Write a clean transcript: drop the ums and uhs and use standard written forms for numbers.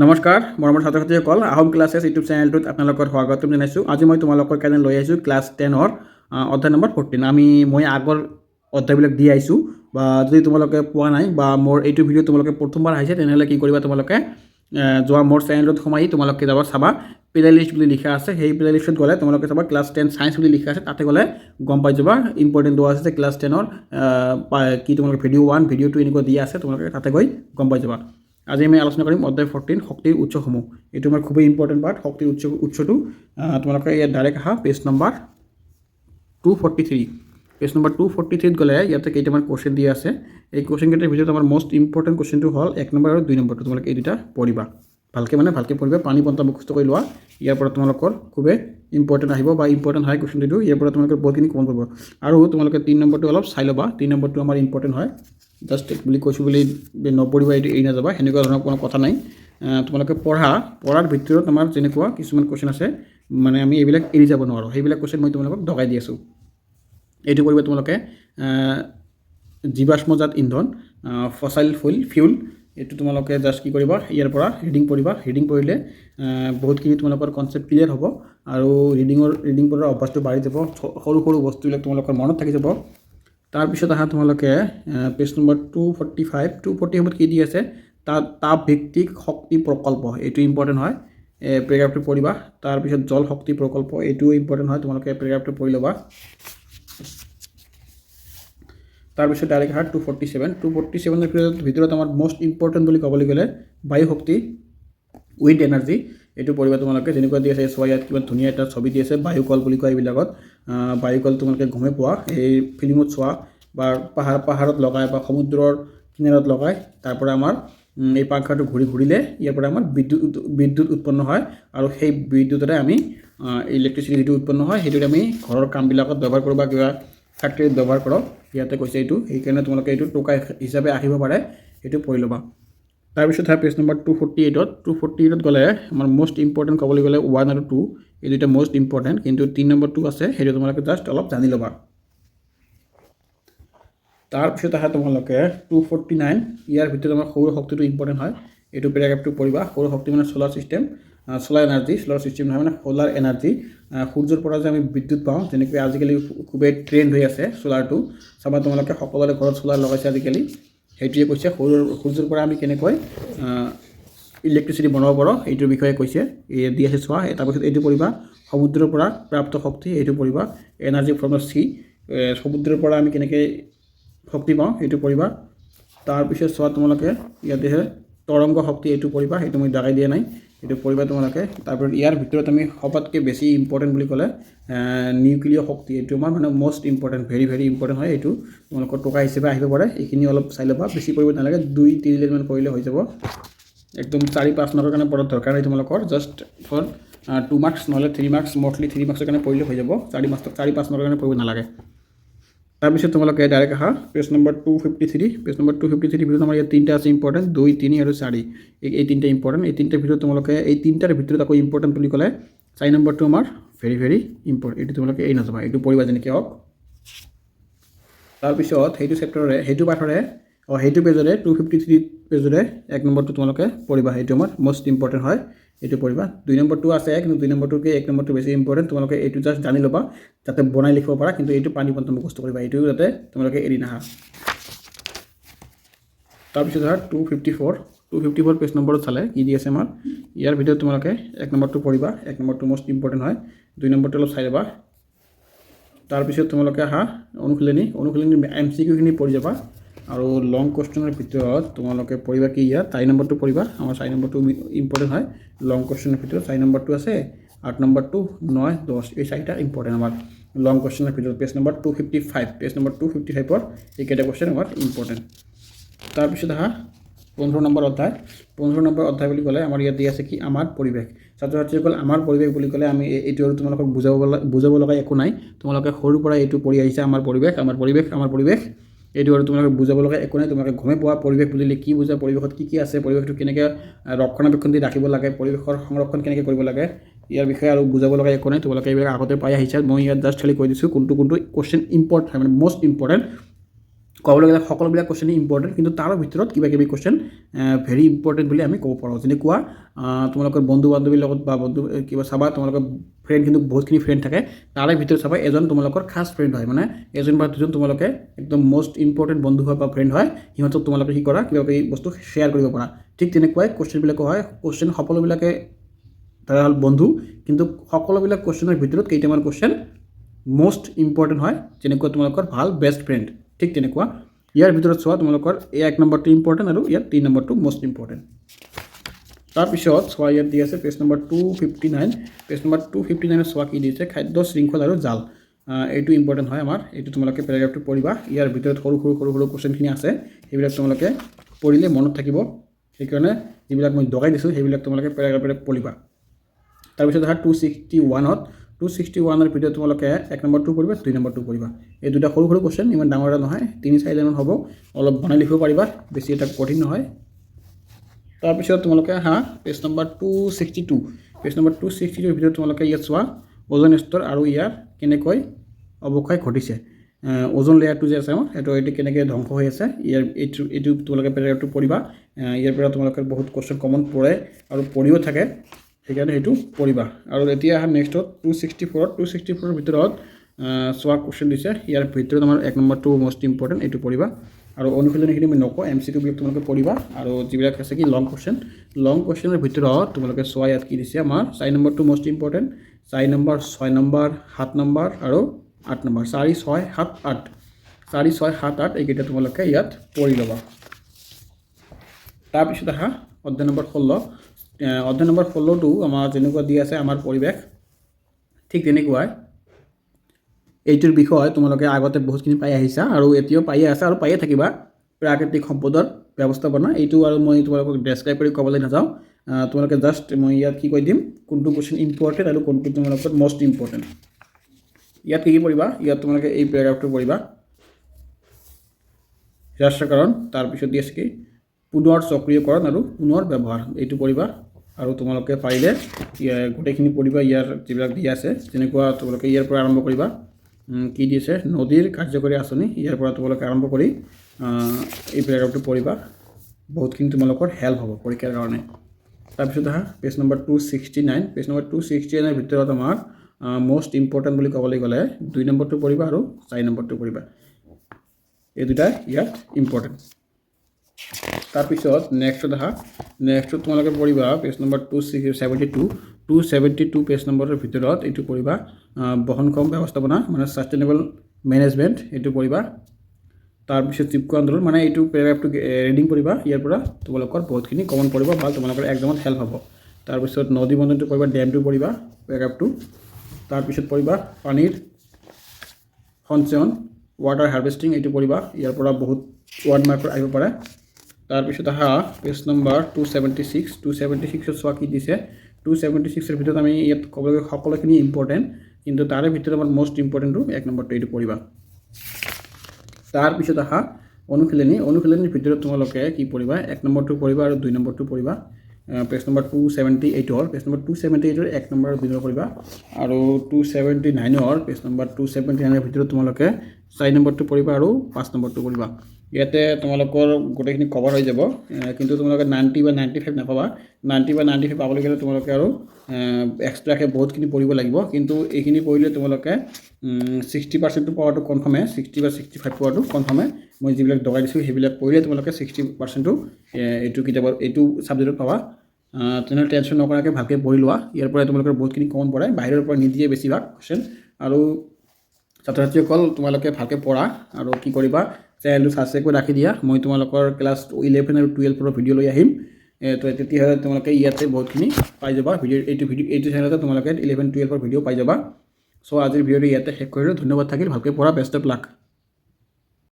নমস্কাৰ মৰমৰ ছাত্ৰ ছাত্ৰীসকল আহোম ক্লাছেছ ইউটিউব চেনেলটোত আপোনালোকৰ স্বাগতম জনাইছোঁ। আজি মই তোমালোকৰ কাৰণে লৈ আহিছোঁ ক্লাছ 10ৰ অধ্যায় নম্বৰ 14। মই আগৰ অধ্যায়বিলাক দি আহিছোঁ, বা যদি তোমালোকে পোৱা নাই বা মোৰ এইটো ভিডিঅ' তোমালোকে প্ৰথমবাৰ আহিছে তেনেহ'লে কি কৰিবা, তোমালোকে যোৱা মোৰ চেনেলটোত সোমাই তোমালোকে যাব চাবা প্লে লিষ্ট বুলি লিখা আছে। সেই প্লে লিষ্টত গ'লে তোমালোকে চাবা ক্লাছ 10 ছায়েন্স বুলি লিখা আছে, তাতে গ'লে গম পাই যাবা ইম্পৰ্টেণ্ট দিয়া আছে যে ক্লাছ 10ৰ কি তোমালোকে ভিডিঅ' 1 ভিডিঅ' 2 এনেকুৱা দিয়া আছে, তোমালোকে তাতে গৈ গম পাই যাবা। আজি আমি আলোচনা কৰিম অধ্যায় 14 শক্তিৰ উৎসসমূহ। এইটো আমাৰ খুবেই ইম্পৰ্টেণ্ট পাৰ্ট। শক্তিৰ উৎসটো তোমালোকে ইয়াত ডাইৰেক্ট আহা পেজ নম্বৰ 243। পেজ নম্বৰ 243ত গ'লে ইয়াতে কেইটামান কুৱেশ্যন দিয়া আছে। এই কুৱেশ্যনকেইটাৰ ভিতৰত আমাৰ মষ্ট ইম্পৰ্টেণ্ট কুৱেশ্যনটো হ'ল 1 নম্বৰ আৰু 2 নম্বৰটো। তোমালোকে এই দুটা পঢ়িবা ভালকৈ পঢ়িবা, পানী পন্থা মুখস্থ কৰি লোৱা। ইয়াৰ পৰা তোমালোকৰ খুবেই ইম্পৰ্টেণ্ট আহিব বা ইম্পৰ্টেণ্ট হয় কুৱেশ্যনটো। ইয়াৰ পৰা তোমালোকে বহুতখিনি কমন পাব। আৰু তোমালোকে 3 নম্বৰটো অলপ চাই ল'বা। 3 নম্বৰটো আমাৰ ইম্পৰ্টেণ্ট হয়, জাষ্ট বুলি কৈছোঁ বুলি নপঢ়িবা, এইটো এৰি নাযাবা, সেনেকুৱা ধৰণৰ কোনো কথা নাই। তোমালোকে পঢ়াৰ ভিতৰত আমাৰ যেনেকুৱা কিছুমান কুৱেশ্যন আছে, মানে আমি এইবিলাক এৰি যাব নোৱাৰোঁ। সেইবিলাক কুৱেশ্যন মই তোমালোকক দগাই দি আছোঁ। এইটো কৰিবা তোমালোকে জীৱাশ্মজাত ইন্ধন, ফচাইল ফিউল। এইটো তোমালোকে জাষ্ট কি কৰিবা, ইয়াৰ পৰা ৰিডিং পঢ়িবা। ৰিডিং পঢ়িলে বহুতখিনি তোমালোকৰ কনচেপ্ট ক্লিয়াৰ হ'ব আৰু ৰিডিং পঢ়াৰ অভ্যাসটো বাঢ়ি যাব। সৰু সৰু বস্তুবিলাক তোমালোকৰ মনত থাকি যাব। তাৰপিছত আহা তোমালোকে পেজ নম্বৰ 245। 245 কি দি আছে, তাপভিত্তিক শক্তি প্ৰকল্প, এইটো ইম্পৰ্টেণ্ট হয়, পেৰাগ্ৰাফটো পঢ়িবা। তাৰপিছত জল শক্তি প্ৰকল্প, এইটোও ইম্পৰ্টেণ্ট হয়, তোমালোকে পেৰাগ্ৰাফটো পঢ়ি ল'বা। তাৰপিছত ডাইৰেক্ট আহা 247। 247ৰ ভিতৰত আমাৰ মষ্ট ইম্পৰ্টেণ্ট বুলি ক'বলৈ গ'লে বায়ু শক্তি, উইণ্ড এনাৰ্জি, এইটো পঢ়িবা তোমালোকে। যেনেকুৱা দি আছে চোৱা, ইয়াত কিমান ধুনীয়া এটা ছবি দি আছে, বায়ুকল বুলি কয় এইবিলাকত। বায়ুকল তোমালোকে গমেই পোৱা, এই ফিল্মত চোৱা বা পাহাৰত লগাই বা সমুদ্ৰৰ কিনাৰত লগাই, তাৰপৰা আমাৰ এই পাংখাটো ঘূৰিলে ইয়াৰ পৰা আমাৰ বিদ্যুৎ উৎপন্ন হয়। আৰু সেই বিদ্যুতেৰে আমি ইলেক্ট্ৰিচিটি যিটো উৎপন্ন হয়, সেইটোত আমি ঘৰৰ কামবিলাকত ব্যৱহাৰ কৰোঁ বা কিবা ফেক্টৰীত ব্যৱহাৰ কৰোঁ। ইয়াতে কৈছে এইটো, সেইকাৰণে তোমালোকে এইটো টকা হিচাপে আহিব পাৰে, সেইটো পঢ়ি ল'বা। তাৰপিছত হয় পেজ নম্বৰ 248ত। 248ত গ'লে আমাৰ মষ্ট ইম্পৰ্টেণ্ট ক'বলৈ গ'লে 1 আৰু 2, এই দুটা মষ্ট ইম্পৰ্টেণ্ট। কিন্তু 3 নম্বৰটো আছে, সেইটো তোমালোকে জাষ্ট অলপ জানি ল'বা। তাৰপিছত আহা তোমালোকে 249। ইয়াৰ ভিতৰত আমাৰ সৌৰ শক্তিটো ইম্পৰ্টেণ্ট হয়, এইটো পেৰাগ্ৰাফটো পঢ়িবা। সৌৰ শক্তি মানে solar system, solar energy, solar system নহয় মানে ছ'লাৰ এনাৰ্জি। সূৰ্যৰ পৰা যে আমি বিদ্যুৎ পাওঁ, যেনেকৈ আজিকালি খুবেই ট্ৰেণ্ড হৈ আছে ছ'লাৰটো। চাবা তোমালোকে সকলোৰে ঘৰত ছ'লাৰ লগাইছে আজিকালি। সেইটোৱে কৈছে সূৰ্যৰ পৰা আমি কেনেকৈ ইলেক্ট্ৰিচিটি বনাব পাৰোঁ, এইটোৰ বিষয়ে কৈছে, দি আছে চোৱা। তাৰপিছত এইটো পঢ়িবা, সমুদ্ৰৰ পৰা প্ৰাপ্ত শক্তি, এইটো পঢ়িবা। এনাৰ্জি ফ্ৰম দ্য সি, সমুদ্ৰৰ পৰা আমি কেনেকৈ শক্তি পাওঁ, সেইটো পঢ়িবা। তাৰপিছত চোৱা তোমালোকে ইয়াতে তৰংগ শক্তি, এইটো পঢ়িবা, সেইটো মই দাগাই দিয়া নাই, এইটো পঢ়িবা তোমালোকে। তাৰপিছত ইয়াৰ ভিতৰত আমি সবাতকৈ বেছি ইম্পৰ্টেণ্ট বুলি ক'লে নিউক্লিয়াৰ শক্তি, এইটো আমাৰ মানে মষ্ট ইম্পৰ্টেণ্ট, ভেৰি ইম্পৰ্টেণ্ট হয়। এইটো তোমালোকৰ টকা হিচাপে আহিব পাৰে, এইখিনি অলপ চাই ল'বা, বেছি পঢ়িব নালাগে, 2-3 লাইনমান পঢ়িলে হৈ যাব। একদম 4-5 মাৰ্কৰ কাৰণে পঢ়াৰ দৰকাৰ নাই তোমালোকৰ, জাষ্ট ফৰ 2 মাৰ্কছ নহ'লে 3 মাৰ্কছ, মষ্টলি 3 মাৰ্কছৰ কাৰণে পঢ়িলে হৈ যাব, 4-5 মাৰ্কৰ কাৰণে পঢ়িব নালাগে। তাৰপিছত তোমালোকে ডাইৰেক্ট আহা পেজ নম্বৰ 253। পেজ নম্বৰ 253 ভিতৰত আমাৰ ইয়াত 3টা আছে ইম্পৰ্টেণ্ট, 2, 3 আৰু 4। এই 3টা ইম্পৰ্টেণ্ট। এই 3টাৰ ভিতৰত তোমালোকে এই 3টাৰ ভিতৰত আকৌ ইম্পৰ্টেণ্ট বুলি ক'লে 4 নম্বৰটো আমাৰ ভেৰি ইম্পৰ্টেণ্ট, এইটো তোমালোকে এই নাযাবা, এইটো পঢ়িবা যেনেকৈ হওক। তাৰপিছত সেইটো চেপ্টাৰৰে, সেইটো পাঠৰে, সেইটো পেজৰে 253 পেজৰে 1 নম্বৰটো তোমালোকে পঢ়িবা, সেইটো আমাৰ মষ্ট ইম্পৰ্টেণ্ট হয়, এইটো পঢ়িবা। 2 নম্বৰটো আছে, কিন্তু 2 নম্বৰটোকে 1 নম্বৰটো বেছি ইম্পৰ্টেণ্ট। তোমালোকে এইটো জাষ্ট জানি ল'বা, যাতে বনাই লিখিব পাৰা, কিন্তু এইটো পানী পন্থা মুখস্থ কৰিবা, এইটো যাতে তোমালোকে এৰি নাহা। তাৰপিছত ধৰা 254 পেজ নম্বৰত চালে কি দি আছে আমাৰ, ইয়াৰ ভিতৰত তোমালোকে 1 নম্বৰটো পঢ়িবা, 1 নম্বৰটো মষ্ট ইম্পৰ্টেণ্ট হয়, 2 নম্বৰটো অলপ চাই ল'বা। তাৰপিছত তোমালোকে আহা অনুশীলনী MCQখিনি পঢ়ি যাবা। আৰু লং কুৱেশ্যনৰ ভিতৰত তোমালোকে পঢ়িবা কি, ইয়াত 4 নম্বৰটো পঢ়িবা, আমাৰ 4 নম্বৰটো ইম্পৰ্টেণ্ট হয়। লং কুৱেশ্যনৰ ভিতৰত 4 নম্বৰটো আছে, 8 নম্বৰটো, 9, 10, এই 4টা ইম্পৰ্টেণ্ট আমাৰ লং কুৱেশ্যনৰ ভিতৰত। পেজ নম্বৰ 255, পেজ নম্বৰ 255ৰ এইকেইটা কুৱেশ্যন আমাৰ ইম্পৰ্টেণ্ট। তাৰপিছত আহা 15 নম্বৰ অধ্যায়। 15 নম্বৰ অধ্যায় বুলি ক'লে আমাৰ ইয়াত দি আছে কি, আমাৰ পৰিৱেশ। ছাত্ৰ ছাত্ৰীসকল, আমাৰ পৰিৱেশ বুলি ক'লে আমি এইটো আৰু তোমালোকক বুজাব লগা একো নাই, তোমালোকে সৰুৰ পৰা এইটো পঢ়ি আহিছা, আমাৰ পৰিৱেশ। এইটো আৰু তোমালোকে বুজাব লগা একো নাই, তোমালোকে গমেই পোৱা পৰিৱেশ বুলিলে কি বুজা, পৰিৱেশত কি আছে, পৰিৱেশটো কেনেকৈ ৰক্ষণাবেক্ষণ দি ৰাখিব লাগে, পৰিৱেশৰ সংৰক্ষণ কেনেকৈ কৰিব লাগে, ইয়াৰ বিষয়ে আৰু বুজাব লগা একো নাই, তোমালোকে এইবিলাক আগতে পাই আহিছা। মই ইয়াত জাষ্ট খালি কৈ দিছোঁ কোনটো কুৱেশ্যন ইম্পৰ্টেণ্ট হয়, মানে মষ্ট ইম্পৰ্টেণ্ট। ক'বলৈ গ'লে সকলোবিলাক কুৱেশ্যনেই ইম্পৰ্টেণ্ট, কিন্তু তাৰ ভিতৰত কিবা কিবি কুৱেশ্যন ভেৰি ইম্পৰ্টেণ্ট বুলি আমি ক'ব পাৰোঁ। যেনেকুৱা তোমালোকৰ বন্ধু বান্ধৱীৰ লগত বা বন্ধু কিবা চাবা, তোমালোকৰ ফ্ৰেণ্ড কিন্তু বহুতখিনি ফ্ৰেণ্ড থাকে, তাৰে ভিতৰত চাবা এজন তোমালোকৰ খাছ ফ্ৰেণ্ড হয়, মানে এজন বা দুজন তোমালোকে একদম মষ্ট ইম্পৰ্টেণ্ট বন্ধু হয় বা ফ্ৰেণ্ড হয়, সিহঁতক তোমালোকে কি কৰা, কিবা কিবি বস্তু শ্বেয়াৰ কৰিব পাৰা। ঠিক তেনেকুৱাই কুৱেশ্যনবিলাকো হয়, কুৱেশ্যন সকলোবিলাকে ধৰা হ'ল বন্ধু, কিন্তু সকলোবিলাক কুৱেশ্যনৰ ভিতৰত কেইটামান কুৱেশ্যন মষ্ট ইম্পৰ্টেণ্ট হয়, যেনেকুৱা তোমালোকৰ ভাল বেষ্ট ফ্ৰেণ্ড। ঠিক তেনেকুৱা ইয়াৰ ভিতৰত চোৱা, তোমালোকৰ এই 1 নম্বৰটো ইম্পৰ্টেণ্ট আৰু ইয়াত 3 নম্বৰটো মষ্ট ইম্পৰ্টেণ্ট। তাৰপিছত চোৱা, ইয়াত দি আছে পেজ নম্বৰ 259। পেজ নম্বৰ 259 চোৱা কি দিছে, খাদ্য শৃংখল আৰু জাল। এইটো ইম্পৰ্টেণ্ট হয় আমাৰ, এইটো তোমালোকে পেৰাগ্ৰাফটো পঢ়িবা। ইয়াৰ ভিতৰত সৰু সৰু কুৱেশ্যনখিনি আছে, সেইবিলাক তোমালোকে পঢ়িলে মনত থাকিব। সেইকাৰণে যিবিলাক মই দগাই দিছোঁ সেইবিলাক তোমালোকে পেৰাগ্ৰাফে পঢ়িবা। তাৰপিছত ধৰা 261ত 261ৰ ভিতৰত তোমালোকে 1 নম্বৰটো পঢ়িবা, 2 নম্বৰটো পঢ়িবা। এই দুটা সৰু সৰু কুৱেশ্যন, ইমান ডাঙৰ নহয়, 3-4 লাইনত হ'ব, অলপ বনাই লিখিব পাৰিবা, বেছি এটা কঠিন নহয়। তাৰপিছত তোমালোকে পেজ নম্বৰ 262। পেজ নম্বৰ 262ৰ ভিতৰত তোমালোকে ইয়াত চোৱা, ওজন স্তৰ আৰু ইয়াৰ কেনেকৈ অৱক্ষয় ঘটিছে। ওজন লেয়াৰটো যে আছে আমাৰ, এইটো কেনেকৈ ধ্বংস হৈ আছে, এইটো তোমালোকে পেৰাগ্ৰাফটো পঢ়িবা। ইয়াৰ পৰা তোমালোকে বহুত কুৱেশ্যন কমন পৰে আৰু পঢ়িও থাকে, সেইকাৰণে সেইটো পঢ়িবা। আৰু এতিয়া নেক্সটত 264ৰ ভিতৰত চোৱা কুৱেশ্যন দিছে, ইয়াৰ ভিতৰত আমাৰ 1 নম্বৰটো মষ্ট ইম্পৰ্টেণ্ট, এইটো পঢ়িবা। আৰু অনুশীলনীখিনি মই নকওঁ, MCQবিলাক তোমালোকে পঢ়িবা। আৰু যিবিলাক আছে কি লং কুৱেশ্যনৰ ভিতৰত তোমালোকে চোৱা, ইয়াত কি দিছে আমাৰ 4 নম্বৰটো most important, 4 number, 6 number, 7 number আৰু 8 নম্বৰ। 4, 6, 7, 8, 4, 6, 7, 8 এইকেইটা তোমালোকে ইয়াত পঢ়ি ল'বা। তাৰপিছত অধ্যায় নম্বৰ 16। অধ্যায় নম্বৰ 16টো আমাৰ যেনেকুৱা দি আছে আমাৰ পৰিৱেশ, ঠিক তেনেকুৱাই এইটোৰ বিষয়ে তোমালোকে আগতে বহুতখিনি পাই আহিছা আৰু এতিয়াও পায়ে আছা আৰু পায়ে থাকিবা। প্ৰাকৃতিক সম্পদৰ ব্যৱস্থাপনা, এইটো আৰু মই তোমালোকক ডেছক্ৰাইব কৰি ক'বলৈ নাযাওঁ। তোমালোকে জাষ্ট মই ইয়াত কি কৈ দিম, কোনটো কুৱেশ্যন ইম্পৰ্টেণ্ট আৰু কোনটো তোমালোকৰ মষ্ট ইম্পৰ্টেণ্ট। ইয়াত কি পঢ়িবা, ইয়াত তোমালোকে এই পেৰাগ্ৰাফটো পঢ়িবা, হ্ৰাসকৰণ, তাৰপিছত দি আছে কি পুনৰ সক্ৰিয়কৰণ আৰু পুনৰ ব্যৱহাৰ, এইটো পঢ়িবা। আৰু তোমালোকে পাৰিলে গোটেইখিনি পঢ়িবা, ইয়াৰ যিবিলাক দিয়া আছে, যেনেকুৱা তোমালোকে ইয়াৰ পৰা আৰম্ভ কৰিবা। কি দিছে, নদীৰ কাৰ্যকৰী আঁচনি, ইয়াৰ পৰা তোমালোকে আৰম্ভ কৰি এই পেৰাগ্ৰাফটো পঢ়িবা, বহুতখিনি তোমালোকৰ হেল্প হ'ব পৰীক্ষাৰ কাৰণে। তাৰপিছত পেজ নম্বৰ 269। পেজ নম্বৰ 269ৰ ভিতৰত আমাৰ মষ্ট ইম্পৰ্টেণ্ট বুলি ক'বলৈ গ'লে 2 নম্বৰটো পঢ়িবা আৰু 4 নম্বৰটো পঢ়িবা, এই দুটা ইয়াত ইম্পৰ্টেণ্ট। তাৰপিছত নেক্সটত তোমালোকে পঢ়িবা পেজ নম্বৰ 272 পেজ নম্বৰৰ ভিতৰত এইটো পঢ়িবা, বহনক্ষম ব্যৱস্থাপনা মানে ছাষ্টেইনেবল মেনেজমেণ্ট, এইটো পঢ়িবা। তাৰপিছত চিপকো আন্দোলন, মানে এইটো পেৰাগ্ৰাফটো ৰিডিং পঢ়িবা, ইয়াৰ পৰা তোমালোকৰ বহুতখিনি কমন পঢ়িব, ভাল তোমালোকৰ এক্সামত হেল্প হ'ব। তাৰপিছত নদী বন্ধনটো পঢ়িবা, ডেমটো পঢ়িবা পেৰাগ্ৰাফটো। তাৰপিছত পঢ়িবা পানীৰ সঞ্চয়ন, ৱাটাৰ হাৰ্ভেষ্টিং, এইটো পঢ়িবা, ইয়াৰ পৰা বহুত ৱাৰ্ড মাৰ্কৰ আহিব পাৰে। তাৰপিছত পেজ নম্বৰ 276ত চোৱা কি দিছে, 276ৰ ভিতৰত আমি ইয়াত ক'বলৈ গ'লে সকলোখিনি ইম্পৰ্টেণ্ট, কিন্তু তাৰে ভিতৰত আমাৰ মষ্ট ইম্পৰ্টেণ্টটো 1 নম্বৰটো, এইটো পঢ়িবা। তাৰপিছত অনুশীলনীৰ ভিতৰত তোমালোকে কি পঢ়িবা, 1 নম্বৰটো পঢ়িবা আৰু 2 নম্বৰটো পঢ়িবা। পেজ নম্বৰ 278 পেজ নম্বৰ 278ৰ 1 নম্বৰ 2 নম্বৰ পঢ়িবা। আৰু 279 পেজ নম্বৰ 279ৰ ভিতৰত তোমালোকে 4 নম্বৰটো পঢ়িবা আৰু 5 নম্বৰটো পঢ়িবা। ইয়াতে তোমালোকৰ গোটেইখিনি কভাৰ হৈ যাব, কিন্তু তোমালোকে 90 বা 95 নাপাবা। 90 বা 95 পাবলৈ গ'লে তোমালোকে আৰু এক্সট্ৰাকৈ বহুতখিনি পঢ়িব লাগিব, কিন্তু এইখিনি পঢ়িলে তোমালোকে 60% পোৱাটো কনফাৰ্মে, 60 বা 65 পোৱাটো কনফাৰ্মে। মই যিবিলাক দগাই দিছোঁ সেইবিলাক পঢ়িলে তোমালোকে 60% এইটো কিতাপত এইটো ছাবজেক্টত পাবা। তেনেহ'লে টেনশ্যন নকৰাকৈ ভালকৈ পঢ়ি লোৱা, ইয়াৰ পৰা তোমালোকৰ বহুতখিনি কমন পৰে, বাহিৰৰ পৰা নিদিয়ে বেছিভাগ কুৱেশ্যন। আৰু ছাত্ৰ ছাত্ৰীসকল তোমালোকে ভালকৈ পঢ়া আৰু কি কৰিবা, চেনেলটো ছাবস্ক্ৰাইব কৰি ৰাখি দিয়া। মই তোমালোকৰ ক্লাছ 11 আৰু 12ৰ ভিডিঅ' লৈ আহিম, তো তেতিয়াহ'লে তোমালোকে ইয়াতে বহুতখিনি পাই যাবা। এইটো চেনেলতে তোমালোকে 11-12ৰ ভিডিঅ' পাই যাবা। চ' আজিৰ ভিডিঅ'টো ইয়াতে শেষ কৰিলোঁ, ধন্যবাদ থাকিল, ভালকৈ পঢ়া, বেষ্ট অফ লাক।